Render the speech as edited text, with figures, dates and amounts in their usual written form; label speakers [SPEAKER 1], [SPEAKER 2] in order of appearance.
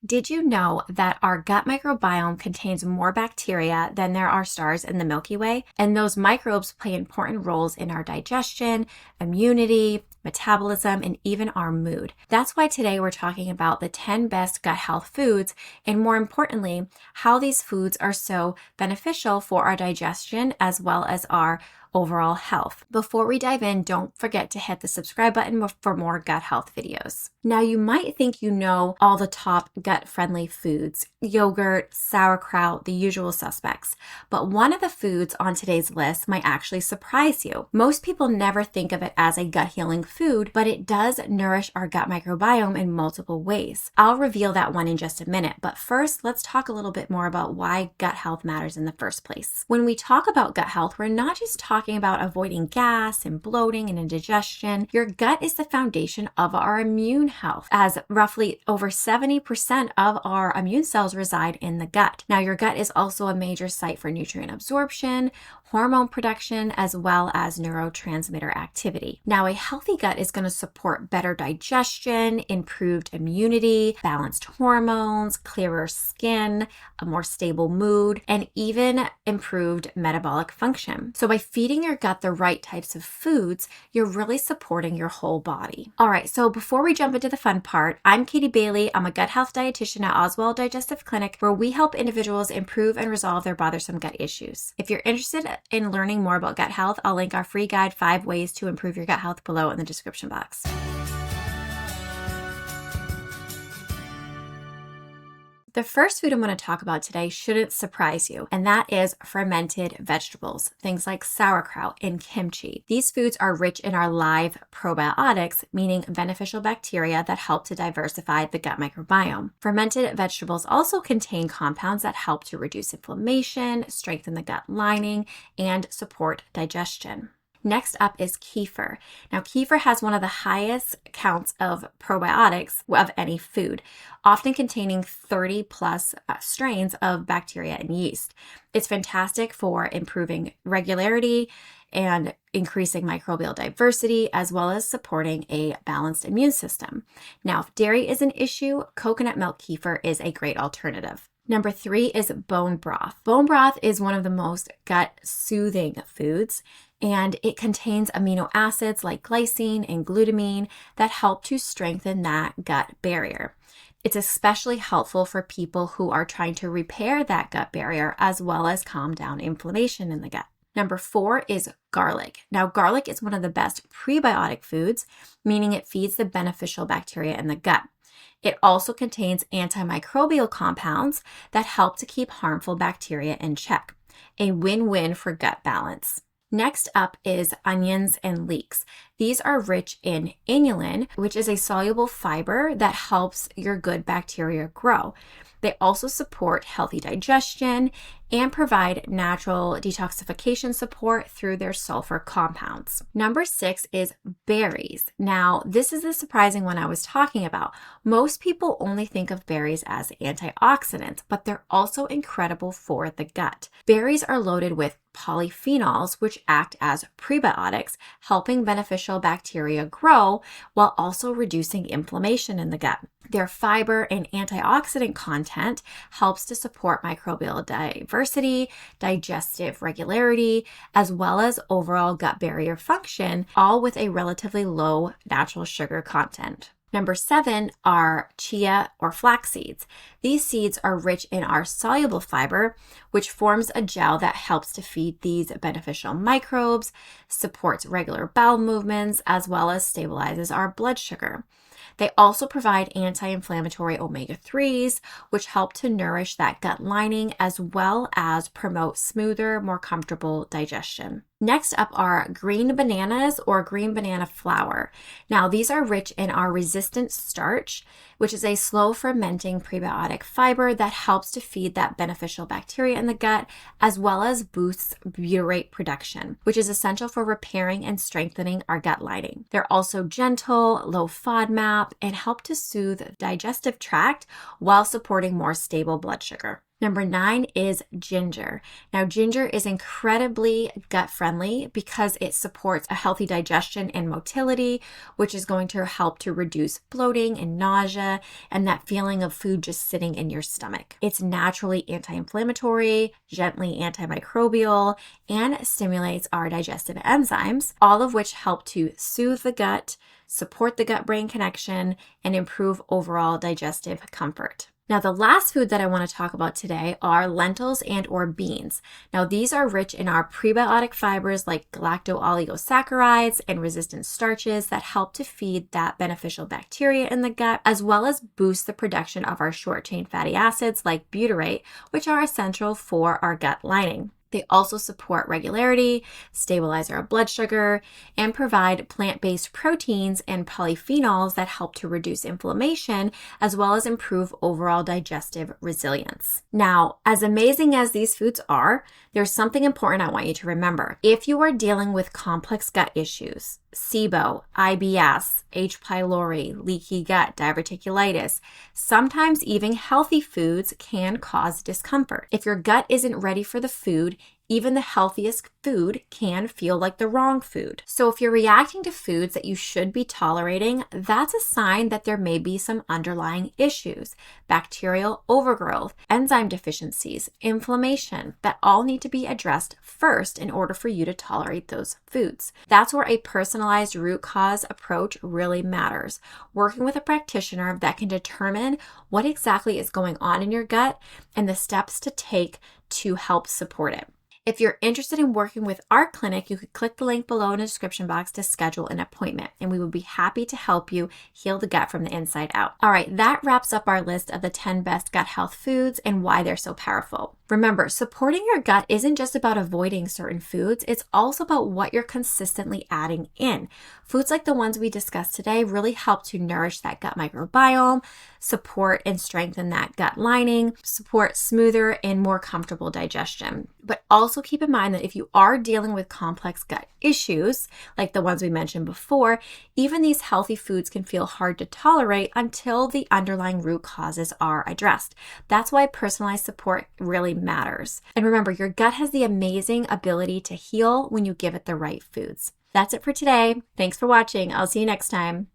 [SPEAKER 1] Did you know that our gut microbiome contains more bacteria than there are stars in the Milky Way? And those microbes play important roles in our digestion, immunity, metabolism, and even our mood. That's why today we're talking about the 10 best gut health foods, and more importantly, how these foods are so beneficial for our digestion as well as our overall health. Before we dive in, don't forget to hit the subscribe button for more gut health videos. Now, you might think you know all the top gut-friendly foods, yogurt, sauerkraut, the usual suspects, but one of the foods on today's list might actually surprise you. Most people never think of it as a gut-healing food, but it does nourish our gut microbiome in multiple ways. I'll reveal that one in just a minute, but first, let's talk a little bit more about why gut health matters in the first place. When we talk about gut health, we're not just talking about avoiding gas and bloating and indigestion. Your gut is the foundation of our immune health, as roughly over 70% of our immune cells reside in the gut. Now, your gut is also a major site for nutrient absorption, hormone production, as well as neurotransmitter activity. Now, a healthy gut is going to support better digestion, improved immunity, balanced hormones, clearer skin, a more stable mood, and even improved metabolic function. So by feeding your gut the right types of foods, you're really supporting your whole body. All right, so before we jump into the fun part, I'm Katie Bailey. I'm a gut health dietitian at Oswald Digestive Clinic, where we help individuals improve and resolve their bothersome gut issues. If you're interested in learning more about gut health, I'll link our free guide, 5 ways to improve your gut health, below in the description box. The first food I'm going to talk about today shouldn't surprise you, and that is fermented vegetables, things like sauerkraut and kimchi. These foods are rich in our live probiotics, meaning beneficial bacteria that help to diversify the gut microbiome. Fermented vegetables also contain compounds that help to reduce inflammation, strengthen the gut lining, and support digestion. Next up is kefir. Now, kefir has one of the highest counts of probiotics of any food, often containing 30 plus strains of bacteria and yeast. It's fantastic for improving regularity and increasing microbial diversity, as well as supporting a balanced immune system. Now, if dairy is an issue, coconut milk kefir is a great alternative. Number 3 is bone broth. Bone broth is one of the most gut-soothing foods, and it contains amino acids like glycine and glutamine that help to strengthen that gut barrier. It's especially helpful for people who are trying to repair that gut barrier, as well as calm down inflammation in the gut. Number 4 is garlic. Now, garlic is one of the best prebiotic foods, meaning it feeds the beneficial bacteria in the gut. It also contains antimicrobial compounds that help to keep harmful bacteria in check. A win-win for gut balance. Next up is onions and leeks. These are rich in inulin, which is a soluble fiber that helps your good bacteria grow. They also support healthy digestion and provide natural detoxification support through their sulfur compounds. Number 6 is berries. Now, this is the surprising one I was talking about. Most people only think of berries as antioxidants, but they're also incredible for the gut. Berries are loaded with polyphenols, which act as prebiotics, helping beneficial bacteria grow while also reducing inflammation in the gut. Their fiber and antioxidant content helps to support microbial diversity, digestive regularity, as well as overall gut barrier function, all with a relatively low natural sugar content. Number 7 are chia or flax seeds. These seeds are rich in our soluble fiber, which forms a gel that helps to feed these beneficial microbes, supports regular bowel movements, as well as stabilizes our blood sugar. They also provide anti-inflammatory omega-3s, which help to nourish that gut lining as well as promote smoother, more comfortable digestion. Next up are green bananas or green banana flour. Now, these are rich in our resistant starch, which is a slow fermenting prebiotic fiber that helps to feed that beneficial bacteria in the gut, as well as boosts butyrate production, which is essential for repairing and strengthening our gut lining. They're also gentle, low FODMAP, and help to soothe the digestive tract while supporting more stable blood sugar. Number 9 is ginger. Now, ginger is incredibly gut friendly because it supports a healthy digestion and motility, which is going to help to reduce bloating and nausea and that feeling of food just sitting in your stomach. It's naturally anti-inflammatory, gently antimicrobial, and stimulates our digestive enzymes, all of which help to soothe the gut, support the gut-brain connection, and improve overall digestive comfort. Now, the last food that I want to talk about today are lentils and or beans. Now, these are rich in our prebiotic fibers like galacto-oligosaccharides and resistant starches that help to feed that beneficial bacteria in the gut, as well as boost the production of our short-chain fatty acids like butyrate, which are essential for our gut lining. They also support regularity, stabilize our blood sugar, and provide plant-based proteins and polyphenols that help to reduce inflammation, as well as improve overall digestive resilience. Now, as amazing as these foods are, there's something important I want you to remember. If you are dealing with complex gut issues, SIBO, IBS, H. pylori, leaky gut, diverticulitis, sometimes even healthy foods can cause discomfort. If your gut isn't ready for the food, even the healthiest food can feel like the wrong food. So if you're reacting to foods that you should be tolerating, that's a sign that there may be some underlying issues, bacterial overgrowth, enzyme deficiencies, inflammation, that all need to be addressed first in order for you to tolerate those foods. That's where a personalized root cause approach really matters. Working with a practitioner that can determine what exactly is going on in your gut and the steps to take to help support it. If you're interested in working with our clinic, you could click the link below in the description box to schedule an appointment, and we would be happy to help you heal the gut from the inside out. All right, that wraps up our list of the 10 best gut health foods and why they're so powerful. Remember, supporting your gut isn't just about avoiding certain foods, it's also about what you're consistently adding in. Foods like the ones we discussed today really help to nourish that gut microbiome, support and strengthen that gut lining, support smoother and more comfortable digestion. But also keep in mind that if you are dealing with complex gut issues, like the ones we mentioned before, even these healthy foods can feel hard to tolerate until the underlying root causes are addressed. That's why personalized support really matters. And remember, your gut has the amazing ability to heal when you give it the right foods. That's it for today. Thanks for watching. I'll see you next time.